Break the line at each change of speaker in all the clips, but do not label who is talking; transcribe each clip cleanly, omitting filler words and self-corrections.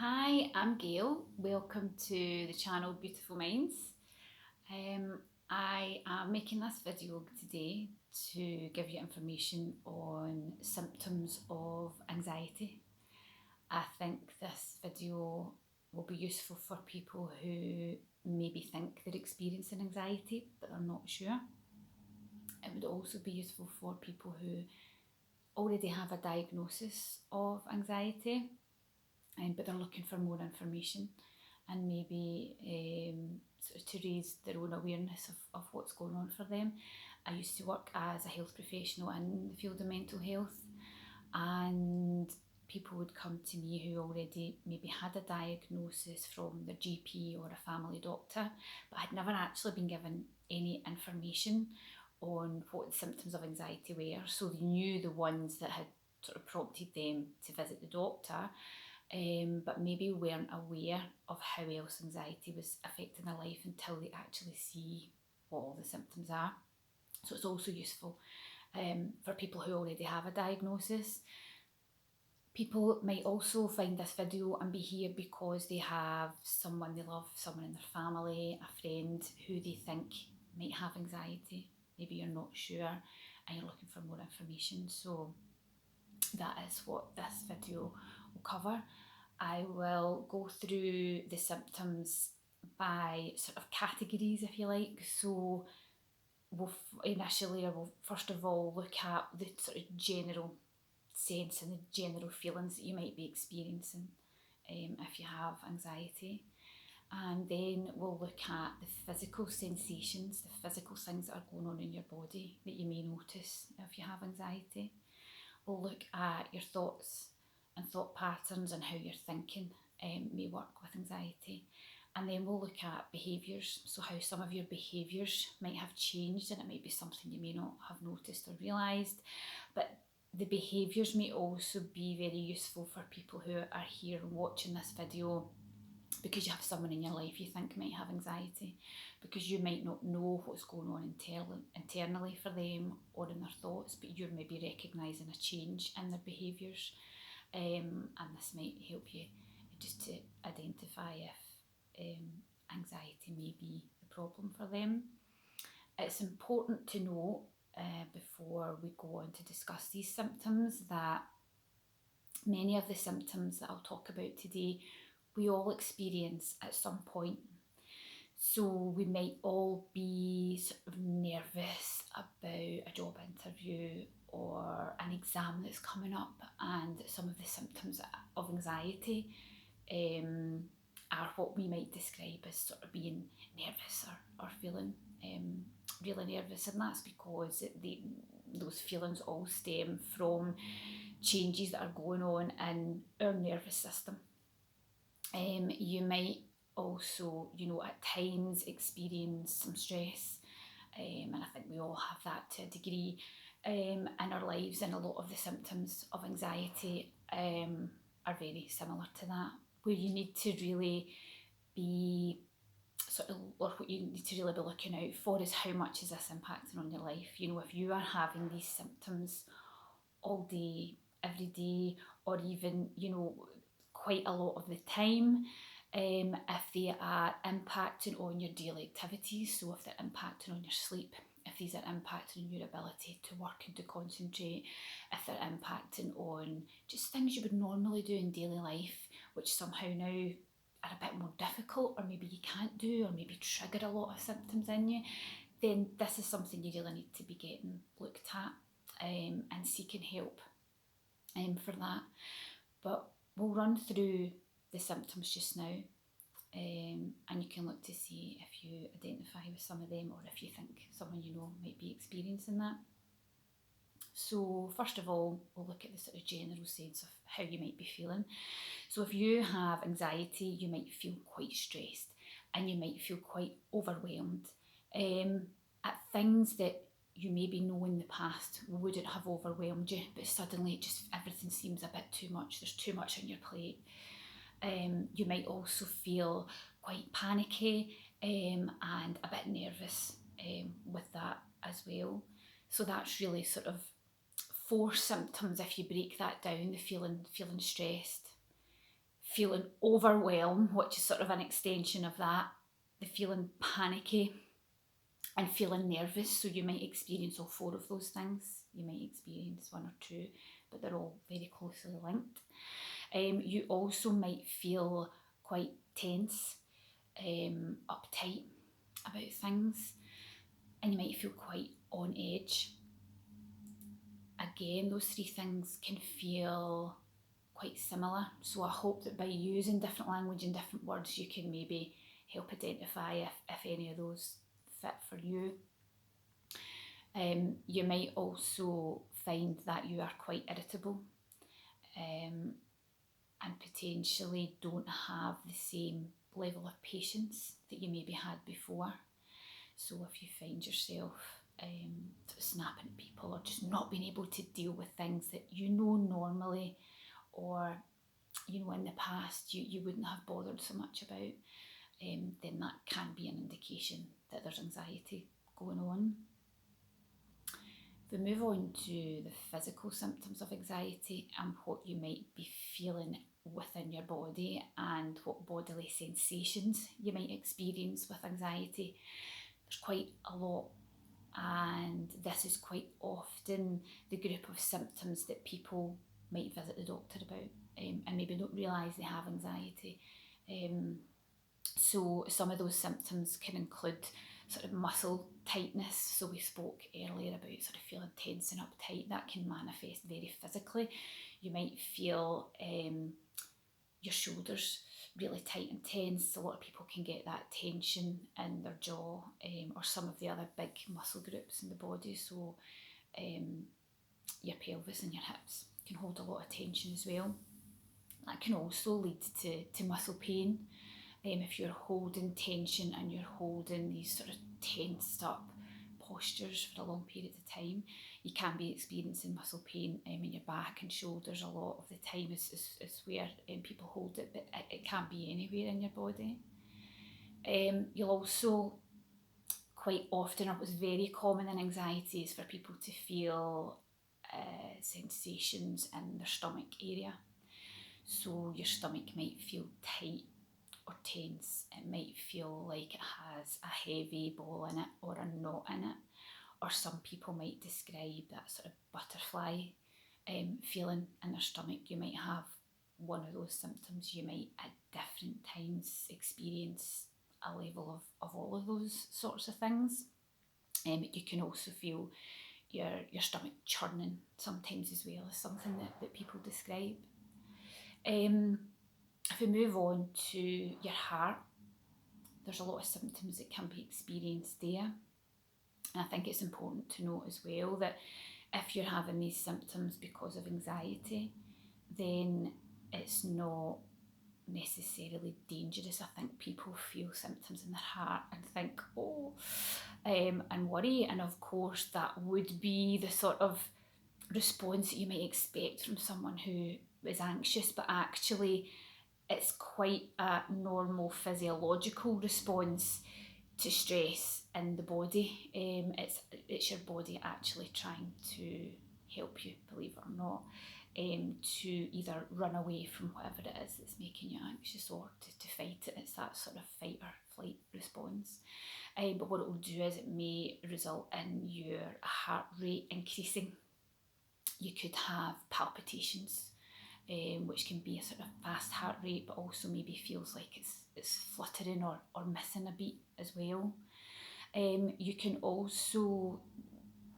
Hi, I'm Gail. Welcome to the channel Beautiful Minds. I am making this video today to give you information on symptoms of anxiety. I think this video will be useful for people who maybe think they're experiencing anxiety but are not sure. It would also be useful for people who already have a diagnosis of anxiety but they're looking for more information and maybe sort of to raise their own awareness of what's going on for them. I used to work as a health professional in the field of mental health, and people would come to me who already maybe had a diagnosis from their GP or a family doctor, but had never actually been given any information on what the symptoms of anxiety were. So they knew the ones that had sort of prompted them to visit the doctor, but maybe weren't aware of how else anxiety was affecting their life until they actually see what all the symptoms are. So it's also useful for people who already have a diagnosis. People might also find this video and be here because they have someone they love, someone in their family, a friend who they think might have anxiety. Maybe you're not sure and you're looking for more information. So that is what this video will cover. I will go through the symptoms by sort of categories, if you like. So we'll first of all look at the sort of general sense and the general feelings that you might be experiencing if you have anxiety. And then we'll look at the physical sensations, the physical things that are going on in your body that you may notice if you have anxiety. We'll look at your thoughts and thought patterns and how your thinking may work with anxiety. And then we'll look at behaviours, so how some of your behaviours might have changed, and it might be something you may not have noticed or realised. But the behaviours may also be very useful for people who are here watching this video because you have someone in your life you think might have anxiety, because you might not know what's going on internally for them or in their thoughts, but you're maybe recognising a change in their behaviours, and this might help you just to identify if anxiety may be the problem for them. It's important to know before we go on to discuss these symptoms that many of the symptoms that I'll talk about today we all experience at some point. So we might all be sort of nervous about a job interview or an exam that's coming up, and some of the symptoms of anxiety are what we might describe as sort of being nervous or feeling really nervous, and that's because those feelings all stem from changes that are going on in our nervous system. You might also, at times experience some stress, and I think we all have that to a degree in our lives, and a lot of the symptoms of anxiety are very similar to that, where you need to really be or what you need to really be looking out for is how much is this impacting on your life. If you are having these symptoms all day, every day, or even, quite a lot of the time, if they are impacting on your daily activities, so if they're impacting on your sleep, if these are impacting on your ability to work and to concentrate, if they're impacting on just things you would normally do in daily life, which somehow now are a bit more difficult, or maybe you can't do, or maybe trigger a lot of symptoms in you, then this is something you really need to be getting looked at and seeking help for that. But we'll run through the symptoms just now, and you can look to see if you identify with some of them or if you think someone you know might be experiencing that. So first of all, we'll look at the sort of general sense of how you might be feeling. So if you have anxiety, you might feel quite stressed and you might feel quite overwhelmed at things that you maybe know in the past wouldn't have overwhelmed you, but suddenly just everything seems a bit too much. There's too much on your plate. You might also feel quite panicky and a bit nervous with that as well. So that's really sort of 4 symptoms if you break that down: the feeling stressed, feeling overwhelmed, which is sort of an extension of that, the feeling panicky and feeling nervous. So you might experience all four of those things. You might experience one or two, but they're all very closely linked. You also might feel quite tense, uptight about things, and you might feel quite on edge. Again, those three things can feel quite similar. So I hope that by using different language and different words, you can maybe help identify if any of those fit for you. You might also find that you are quite irritable and potentially don't have the same level of patience that you maybe had before. So if you find yourself sort of snapping at people or just not being able to deal with things that you know normally or you know in the past you wouldn't have bothered so much about, then that can be an indication that there's anxiety going on. If we move on to the physical symptoms of anxiety and what you might be feeling within your body and what bodily sensations you might experience with anxiety, there's quite a lot, and this is quite often the group of symptoms that people might visit the doctor about and maybe don't realise they have anxiety. So some of those symptoms can include sort of muscle tightness. So we spoke earlier about sort of feeling tense and uptight. That can manifest very physically. You might feel your shoulders really tight and tense. A lot of people can get that tension in their jaw or some of the other big muscle groups in the body. So your pelvis and your hips can hold a lot of tension as well. That can also lead to muscle pain. If you're holding tension and you're holding these sort of tensed up postures for a long period of time, you can be experiencing muscle pain in your back and shoulders. A lot of the time is where people hold it, but it can be anywhere in your body. You'll also quite often, or what's very common in anxiety, is for people to feel sensations in their stomach area. So your stomach might feel tight or tense. It might feel like it has a heavy ball in it or a knot in it. Or some people might describe that sort of butterfly feeling in their stomach. You might have one of those symptoms. You might at different times experience a level of all of those sorts of things. You can also feel your stomach churning sometimes as well, as something that people describe. If we move on to your heart, there's a lot of symptoms that can be experienced there. And I think it's important to note as well that if you're having these symptoms because of anxiety, then it's not necessarily dangerous. I think people feel symptoms in their heart and think, and worry. And of course, that would be the sort of response that you might expect from someone who is anxious, but actually it's quite a normal physiological response to stress in the body. It's your body actually trying to help you, believe it or not, to either run away from whatever it is that's making you anxious or to fight it. It's that sort of fight or flight response. But what it will do is it may result in your heart rate increasing. You could have palpitations, which can be a sort of fast heart rate, but also maybe feels like it's fluttering or missing a beat as well. You can also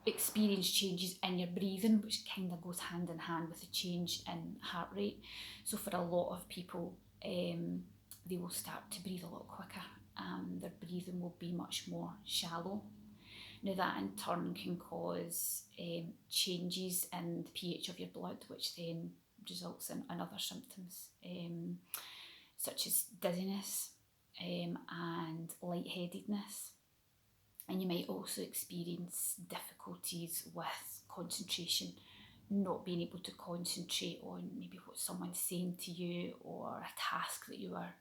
experience changes in your breathing, which kind of goes hand in hand with a change in heart rate. So for a lot of people, they will start to breathe a lot quicker and their breathing will be much more shallow. Now that in turn can cause changes in the pH of your blood, which then results in other symptoms such as dizziness and lightheadedness. And you might also experience difficulties with concentration, not being able to concentrate on maybe what someone's saying to you or a task that you were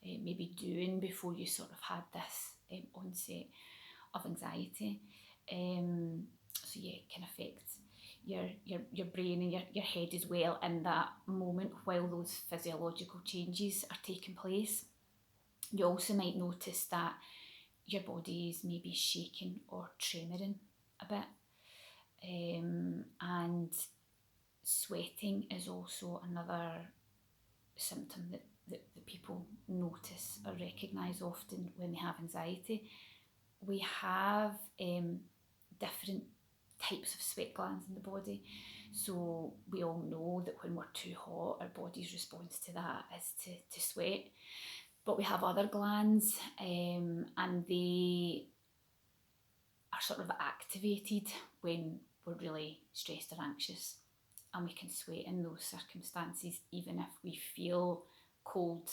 maybe doing before you sort of had this onset of anxiety. So yeah, it can affect your brain and your head as well in that moment while those physiological changes are taking place. You also might notice that your body is maybe shaking or tremoring a bit. And sweating is also another symptom that people notice or recognise often when they have anxiety. We have different types of sweat glands in the body. So we all know that when we're too hot, our body's response to that is to sweat. But we have other glands, and they are sort of activated when we're really stressed or anxious, and we can sweat in those circumstances even if we feel cold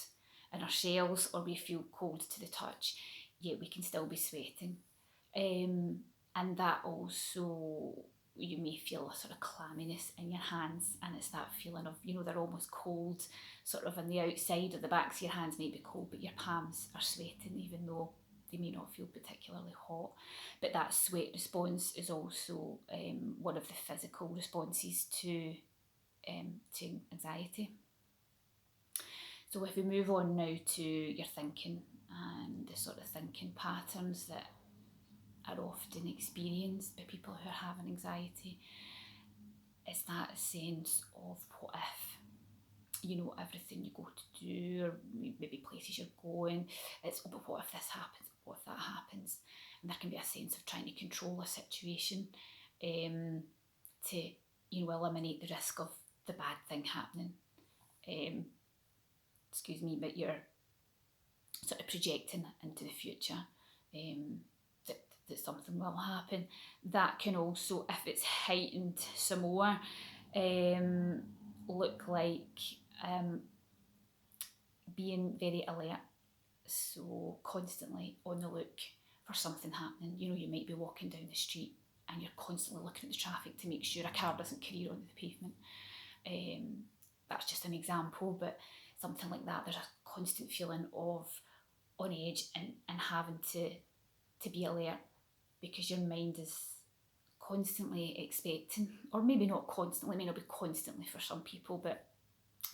in our shells or we feel cold to the touch, yet we can still be sweating. And that also, you may feel a sort of clamminess in your hands, and it's that feeling of, they're almost cold, sort of on the outside, or the backs of your hands may be cold, but your palms are sweating even though they may not feel particularly hot. But that sweat response is also one of the physical responses to anxiety. So if we move on now to your thinking and the sort of thinking patterns that are often experienced by people who are having anxiety, it's that sense of what if, everything you go to do, or maybe places you're going, it's, oh, but what if this happens, what if that happens? And there can be a sense of trying to control a situation to, eliminate the risk of the bad thing happening. But you're sort of projecting into the future that something will happen. That can also, if it's heightened some more, look like being very alert, so constantly on the look for something happening. You might be walking down the street and you're constantly looking at the traffic to make sure a car doesn't career onto the pavement. That's just an example, but something like that, there's a constant feeling of on edge and having to be alert, because your mind is constantly expecting, or maybe not constantly, may not be constantly for some people, but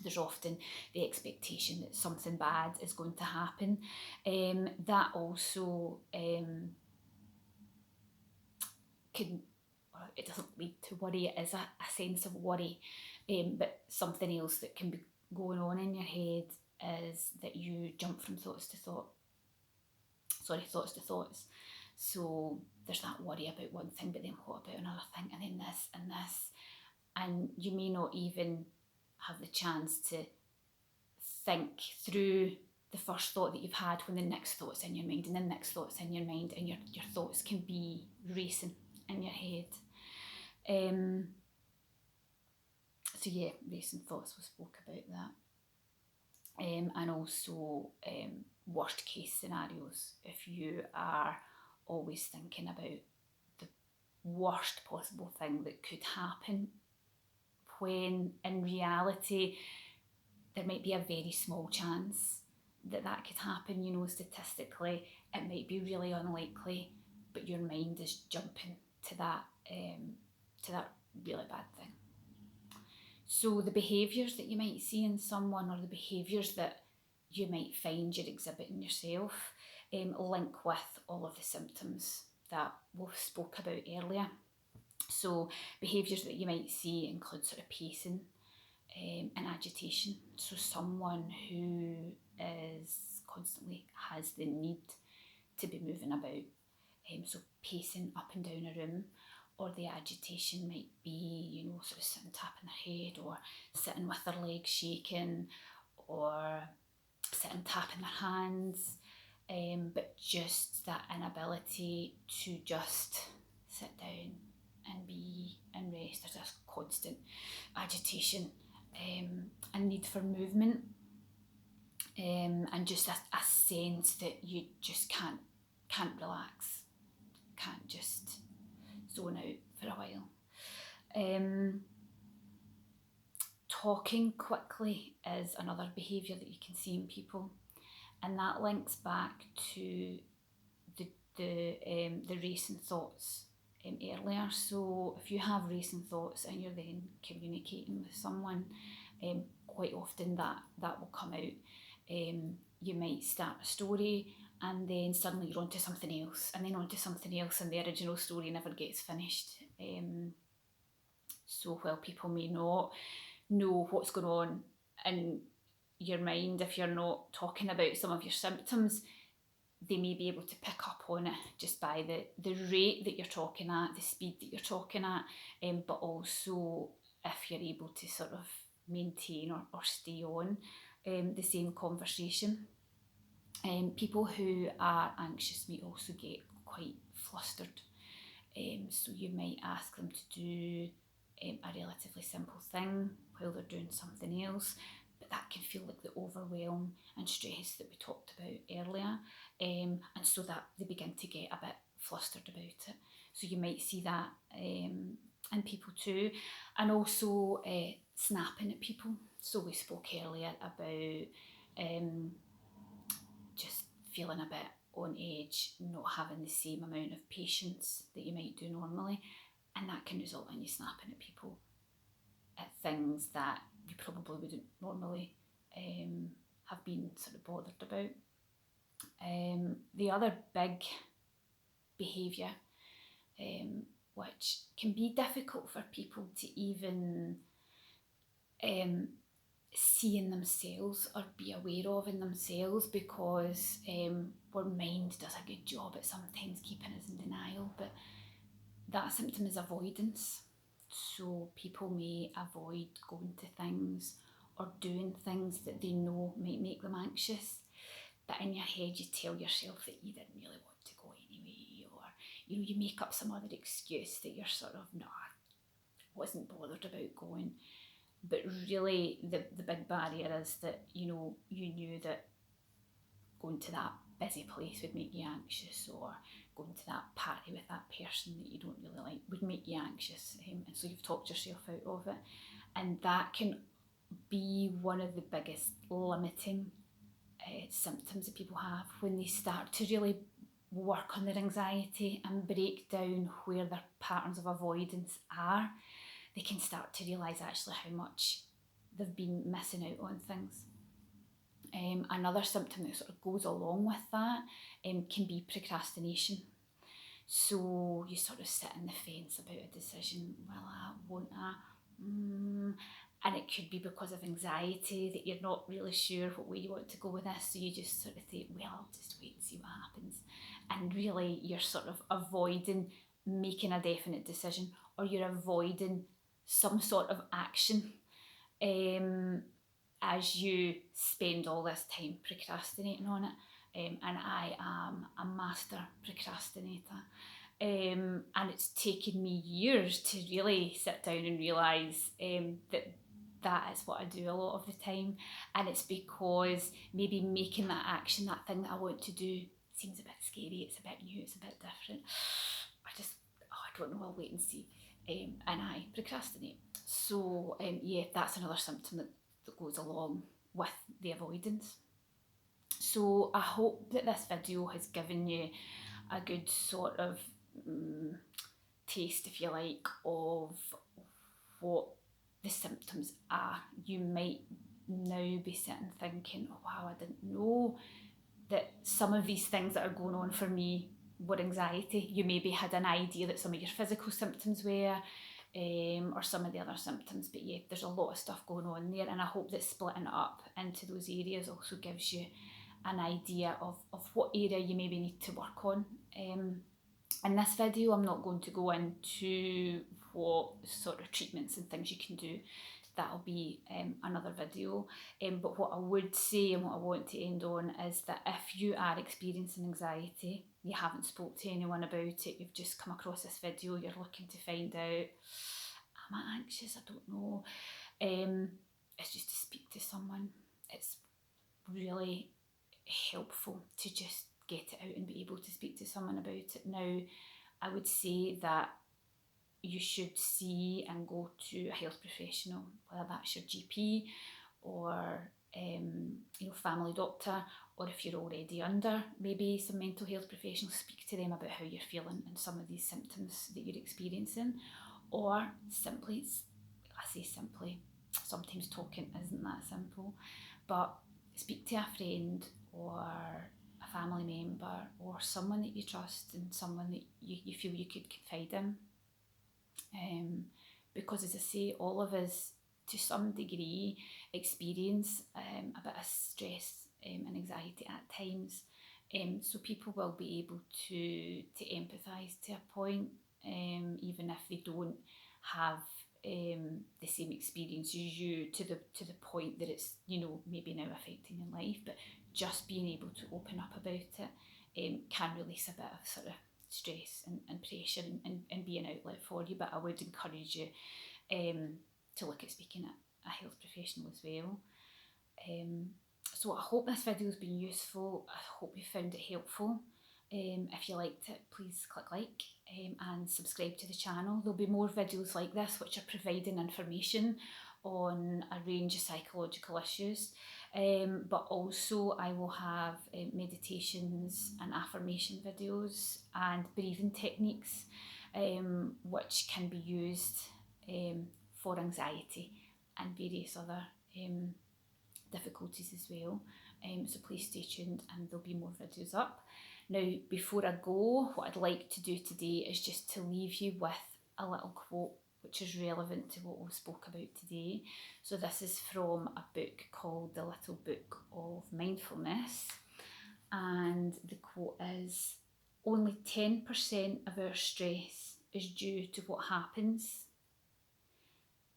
there's often the expectation that something bad is going to happen. That also it doesn't lead to worry, it is a sense of worry, but something else that can be going on in your head is that you jump from thoughts to thoughts. So there's that worry about one thing, but then what about another thing, and then this and this, and you may not even have the chance to think through the first thought that you've had when the next thought's in your mind, and the next thought's in your mind, and your thoughts can be racing in your head. So yeah, racing thoughts, we spoke about that. And also worst case scenarios, if you are always thinking about the worst possible thing that could happen, when in reality there might be a very small chance that could happen. Statistically it might be really unlikely, but your mind is jumping to that really bad thing. So the behaviours that you might see in someone, or the behaviours that you might find you're exhibiting yourself, link with all of the symptoms that we spoke about earlier. So behaviours that you might see include sort of pacing and agitation. So someone who is constantly has the need to be moving about, so pacing up and down a room, or the agitation might be, sort of sitting tapping their head, or sitting with their legs shaking, or sitting tapping their hands, but just that inability to just sit down and be and rest. There's this constant agitation and need for movement, and just a sense that you just can't relax, can't just zone out for a while. Talking quickly is another behaviour that you can see in people, and that links back to the racing thoughts earlier. So if you have racing thoughts and you're then communicating with someone, quite often that will come out. You might start a story and then suddenly you're onto something else and then onto something else, and the original story never gets finished. So while people may not know what's going on in your mind, if you're not talking about some of your symptoms, they may be able to pick up on it just by the rate that you're talking at, the speed that you're talking at, but also if you're able to sort of maintain or stay on the same conversation. People who are anxious may also get quite flustered. So you might ask them to do a relatively simple thing while they're doing something else, but that can feel like the overwhelm and stress that we talked about earlier, and so that they begin to get a bit flustered about it. So you might see that in people too, and also snapping at people. So we spoke earlier about just feeling a bit on edge, not having the same amount of patience that you might do normally, and that can result in you snapping at people at things that you probably wouldn't normally have been sort of bothered about. The other big behaviour, which can be difficult for people to even see in themselves or be aware of in themselves, because our mind does a good job at sometimes keeping us in denial, but that symptom is avoidance. So people may avoid going to things or doing things that they know might make them anxious, but in your head you tell yourself that you didn't really want to go anyway, or you make up some other excuse that you're sort of, no, I wasn't bothered about going. But really the big barrier is that you knew that going to that busy place would make you anxious, or going to that party with that person that you don't really like would make you anxious, and so you've talked yourself out of it, and that can be one of the biggest limiting symptoms that people have when they start to really work on their anxiety and break down where their patterns of avoidance are. They can start to realise actually how much they've been missing out on things. Another symptom that sort of goes along with that can be procrastination. So you sort of sit in the fence about a decision. Will I? Won't I? And it could be because of anxiety that you're not really sure what way you want to go with this. So you just sort of think, well, I'll just wait and see what happens. And really you're sort of avoiding making a definite decision, or you're avoiding some sort of action as you spend all this time procrastinating on it. And I am a master procrastinator. And it's taken me years to really sit down and realise that is what I do a lot of the time. And it's because maybe making that action, that thing that I want to do, seems a bit scary, it's a bit new, it's a bit different. I don't know, I'll wait and see. And I procrastinate. So that's another symptom that goes along with the avoidance. So I hope that this video has given you a good sort of taste, if you like, of what the symptoms are. You might now be sitting thinking, oh wow, I didn't know that some of these things that are going on for me were anxiety. You maybe had an idea that some of your physical symptoms were, or some of the other symptoms, but yeah, there's a lot of stuff going on there, and I hope that splitting it up into those areas also gives you an idea of what area you maybe need to work on. In this video, I'm not going to go into what sort of treatments and things you can do. That'll be another video. But what I would say and what I want to end on is that if you are experiencing anxiety, you haven't spoke to anyone about it, you've just come across this video, you're looking to find out, am I anxious? I don't know. It's just to speak to someone. It's really helpful to just get it out and be able to speak to someone about it. Now, I would say that you should see and go to a health professional, whether that's your GP or family doctor, or if you're already under maybe some mental health professionals, speak to them about how you're feeling and some of these symptoms that you're experiencing. Or simply, I say simply, sometimes talking isn't that simple, but speak to a friend or a family member or someone that you trust and someone that you feel you could confide in. Because as I say, all of us to some degree experience a bit of stress and anxiety at times. So people will be able to empathise to a point, even if they don't have the same experience as you to the point that it's maybe now affecting your life. But just being able to open up about it can release a bit of sort of stress and pressure and be an outlet for you. But I would encourage you to look at speaking at a health professional as well. So I hope this video has been useful. I hope you found it helpful. If you liked it, please click like and subscribe to the channel. There'll be more videos like this which are providing information on a range of psychological issues, but also I will have meditations and affirmation videos and breathing techniques which can be used for anxiety and various other difficulties as well. So please stay tuned and there'll be more videos up. Now, before I go, what I'd like to do today is just to leave you with a little quote which is relevant to what we spoke about today. So this is from a book called The Little Book of Mindfulness, and the quote is, "Only 10% of our stress is due to what happens,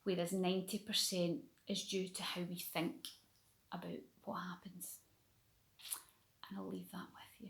whereas 90% is due to how we think about what happens." And I'll leave that with you.